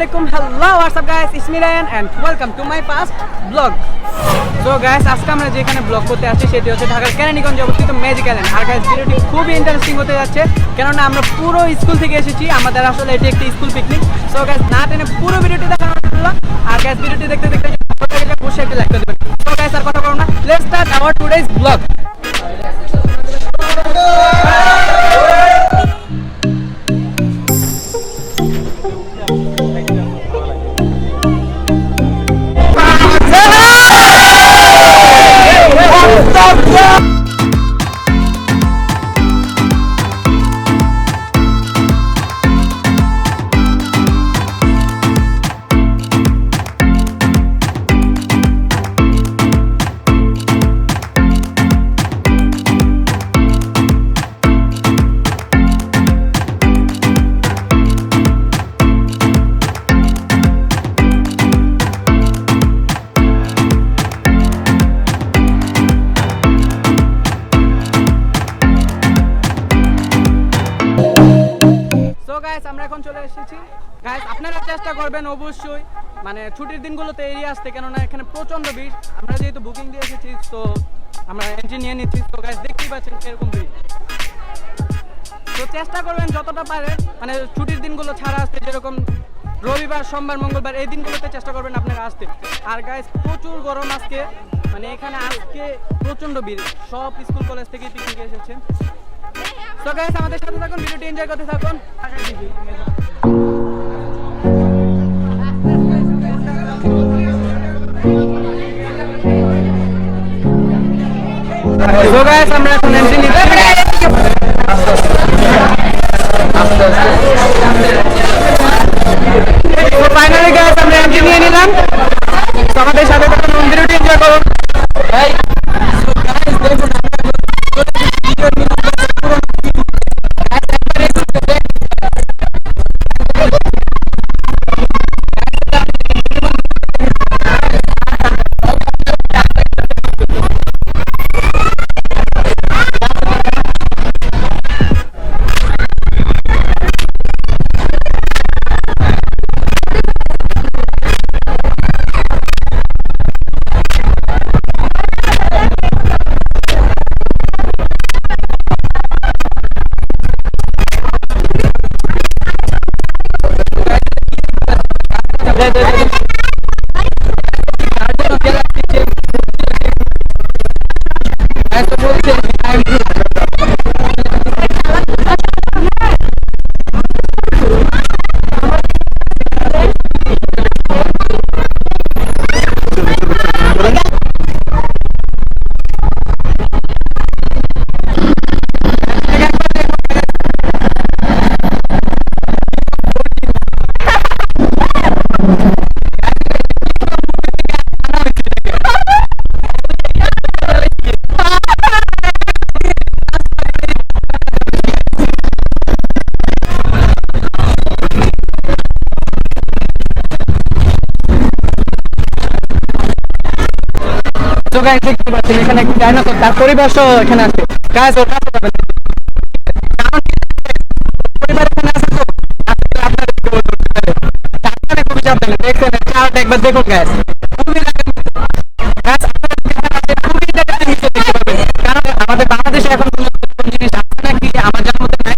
Assalamualaikum. Hello, what's up guys? It's me Raiyan and welcome to my first vlog. So guys, আজকে আমরা যেখানে blog করতে আসছি সেটি হচ্ছে ঢাকার কেরানীগঞ্জে অবস্থিত ম্যাজিক আইল্যান্ড। আর গাইস ভিডিওটি খুবই ইন্টারেস্টিং হতে যাচ্ছে কেননা আমরা পুরো স্কুল থেকে এসেছি, আমাদের আসলে এটি একটি স্কুল পিকনিক। সো গাইস না টেনে পুরো ভিডিওটি দেখার অনুরোধ রইলো। আর গাইস ভিডিওটি দেখতে দেখতে অবশ্যই একটি লাইক করে দিবেন। সো গাইস আর কথা বলবো না, let's start our today's blog. আমরা এখন চলে এসেছি গাইস, আপনারা চেষ্টা করবেন অবশ্যই মানে ছুটির দিনগুলোতে এড়িয়ে আসতে, কেননা এখানে প্রচন্ড ভিড়। আমরা যেহেতু বুকিং দিয়ে এসেছি তো আমরা এন্ট্রি নিয়ে নিচ্ছি। তো গাইস দেখতেই পাচ্ছেন এরকম ভিড়। তো চেষ্টা করবেন যতটা পারেন মানে ছুটির দিনগুলো ছাড়া আসতে, যেরকম রবিবার, সোমবার, মঙ্গলবার এই দিনগুলোতে চেষ্টা করবেন আপনারা আসতে। আর গাইস প্রচুর গরম আজকে, মানে এখানে আজকে প্রচন্ড ভিড়, সব স্কুল কলেজ থেকে পিকনিকে এসেছে। তো গাইস আমাদের সাথে থাকুন, ভিডিওটি এনজয় করতে থাকুন। তো গাইস আমরা এখন এন্ট্রি নিচ্ছি। তো ফাইনালি গাইস আমরা এন্ট্রি নিয়ে নিলাম। তো আমাদের সাথে থাকুন, ভিডিওটি এনজয় করুন। তো গাইস দেখতে পাচ্ছেন এখানে একটু ডাইনোসর, তার পরিবেশও এখানে আছে গাইস। ওটা পরিবার এখানে আছে তো আপনাদের খুবই সাবধানে দেখছেন, চার্ট একবার দেখুন গাইস, খুবই গাইস আপনারা খুবই ইন্টারেস্টিং দেখতে পাবেন, কারণ আমাদের বাংলাদেশে এখন কোন জিনিস আছে নাকি আমার জানার মধ্যে নাই।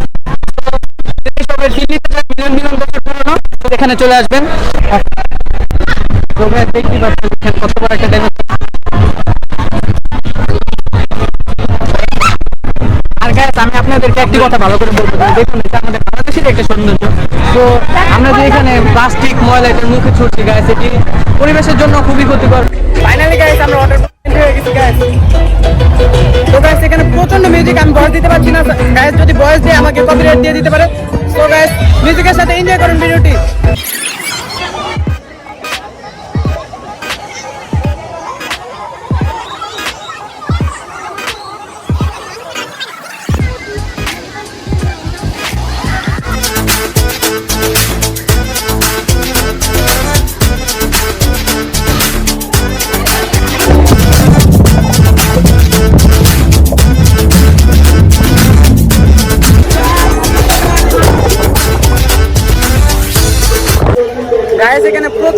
তো এইসবের মিলিয়ন বছর পুরনো, তো এখানে চলে আসবেন। তো গাইস দেখতে পাচ্ছেন এখানে কত বড় একটা ডাইনোসর। আমি আপনাদেরকে একটি কথা ভালো করে বলবো, দেখুন এটা আমাদের বাংলাদেশের একটা সৌন্দর্য। তো আমরা যে এখানে প্লাস্টিক ময়লা এটার মুখে ছুটছি গাইস, এটি পরিবেশের জন্য খুবই ক্ষতিকর। ফাইনালি গাইস আমরা অর্ডার হয়ে গেছি গাইস। তো গাইস এখানে প্রচন্ড মিউজিক, আমি ভয়েস দিতে পারছি না গাইস, যদি ভয়েস দিয়ে আমাকে কপিরাইট দিয়ে দিতে পারে। তো গাইস মিউজিকের সাথে এনজয় করুন ভিডিওটি।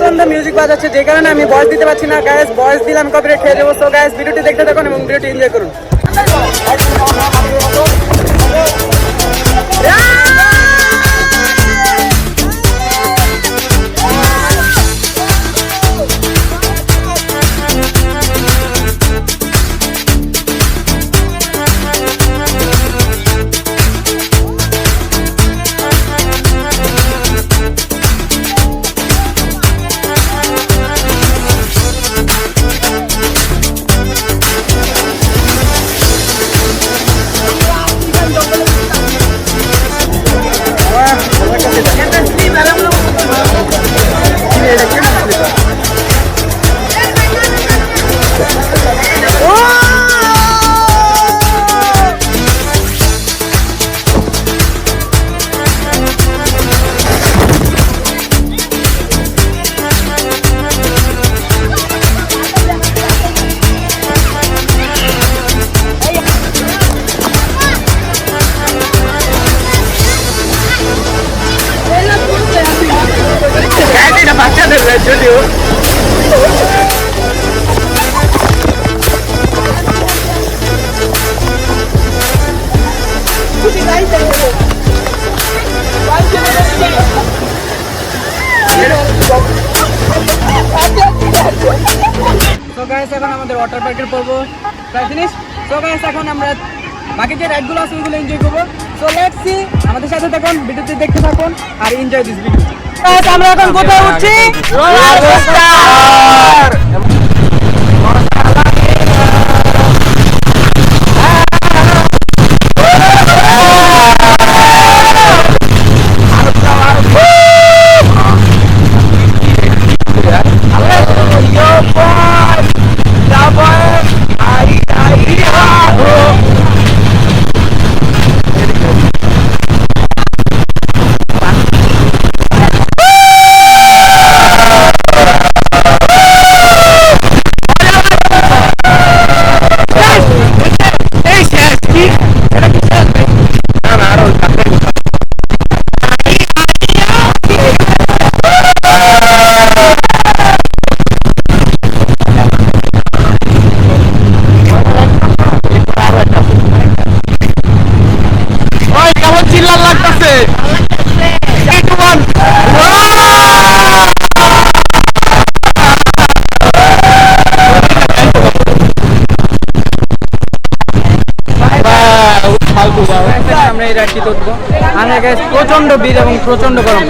প্রচন্ড মিউজিক বাজাচ্ছে, যে কারণে আমি ভয়েস দিতে পারছি না গাইস। ভয়েস দিলাম কপিরাইট খেয়ে দেবো। সো গাইস ভিডিওটি দেখতে থাকুন এবং ভিডিওটি এনজয় করুন। যদিও এখন আমাদের ওয়াটার পার্কের পর্ব প্রায় ফিনিশ। সো গাইস এখন আমরা বাকি যে রাইডগুলো আছে ওইগুলো এনজয় করবো। সো লেটস সি, আমাদের সাথে থাকুন, ভিডিওতে দেখতে থাকুন আর এনজয় দিস ভিডিও। আমরা এখন কোথায় উঠছি? Roller coaster. আমরা এই রাইডটি ধরবো। আমরা গাইস প্রচন্ড ভিড় এবং প্রচন্ড গরম।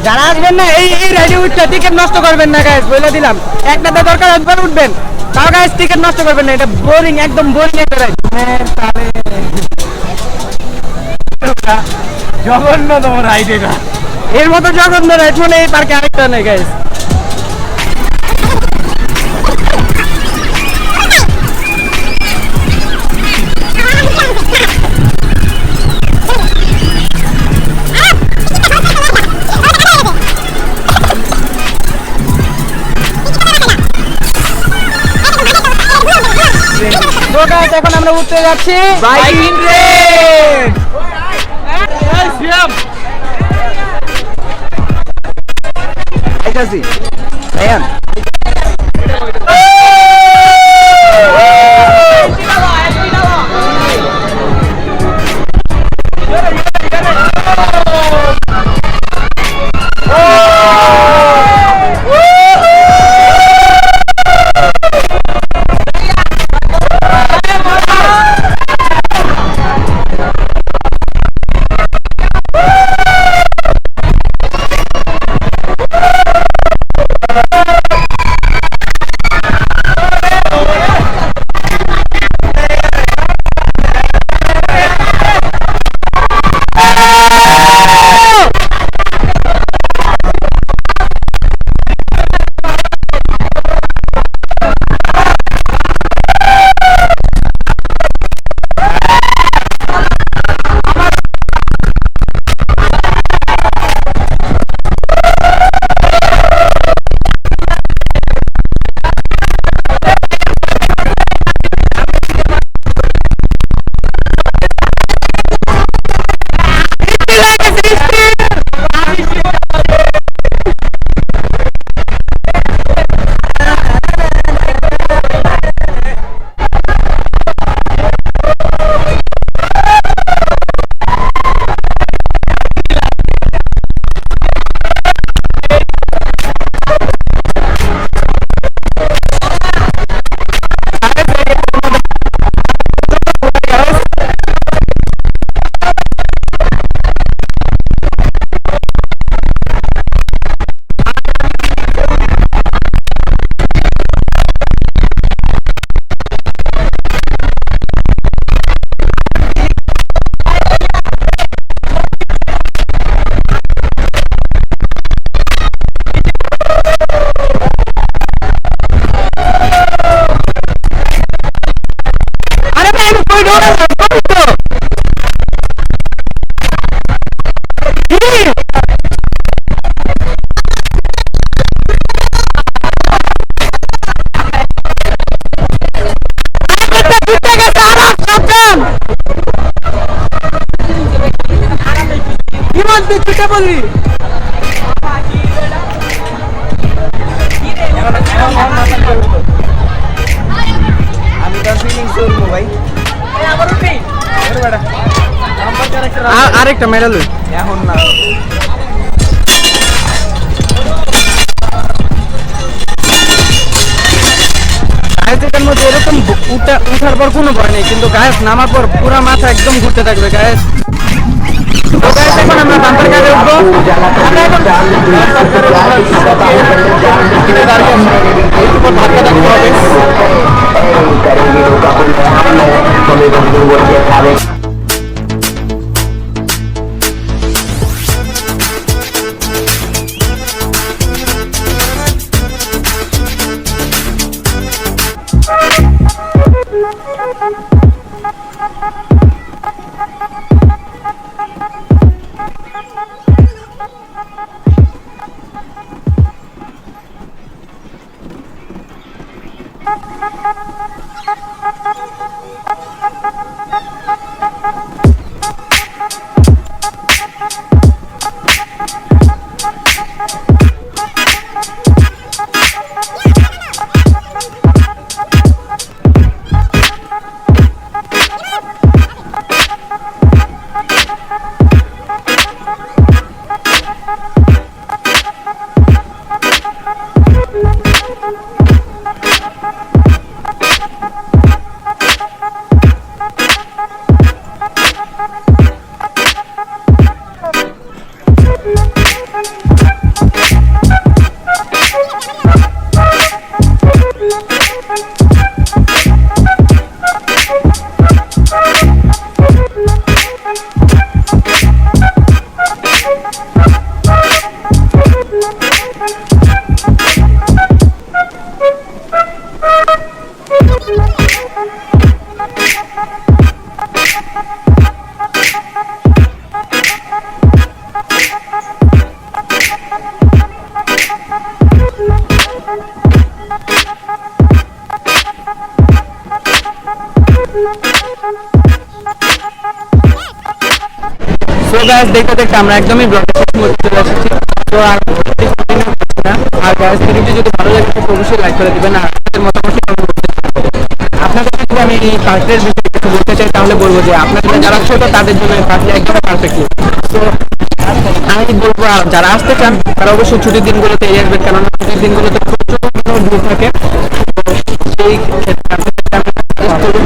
যারা আসবেন না এই রাইডে উঠতে টিকিট নষ্ট করবেন না গাইস, বলে দিলাম। একটাতে দরকার একবার উঠবেন, তাও গাইস টিকিট নষ্ট করবেন না। এটা বোরিং, একদম বোরিং একটা রাইড। জঘন্যতম রাইড এটা। এর মতো জঘন্য রাইড মানে এই পার্কে আরেকটা নেই গাইস। এখন আমরা উঠতে যাচ্ছি বাইকিং ট্রেন। রায়ান আরেকটা মেডাল এখন না এটার মধ্যে এরকম উঠার পর কোনো ভয় নেই, কিন্তু গাছ নামার পর পুরো মাথা একদম ঘুরতে থাকবে গাছ। তো গাছ এখন আমরা বাম্পার কারে উঠবো, দেখতে দেখতে আমরা একদমই চলে এসেছি। তো আর ভিডিওটি যদি ভালো লাগে অবশ্যই লাইক করে দিবেন, আর আপনাদের মতামত আপনাদের যদি আমি এই পার্কের বিষয়ে কিছু বলতে চাই তাহলে বলবো যে আপনাদের যারা ছোট তাদের জন্য এই পার্কটি একদম পারফেক্ট। তো আমি বলবো যারা আসতে চান তারা অবশ্যই ছুটির দিনগুলোতে এড়িয়ে আসবেন, কারণ ছুটির দিনগুলোতে প্রচুর ভিড় থাকে। তো সেই ক্ষেত্রে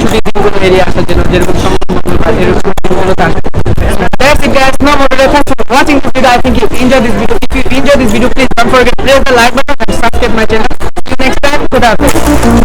ছুটির দিনগুলো এড়িয়ে আসার জন্য যেরকম এরকম দিনগুলোতে আসে। That's it guys, no more delay. Thanks for watching this video. I think you enjoyed this video. If you enjoyed this video, please don't forget to press the like button and subscribe my channel. See you next time. Good afternoon.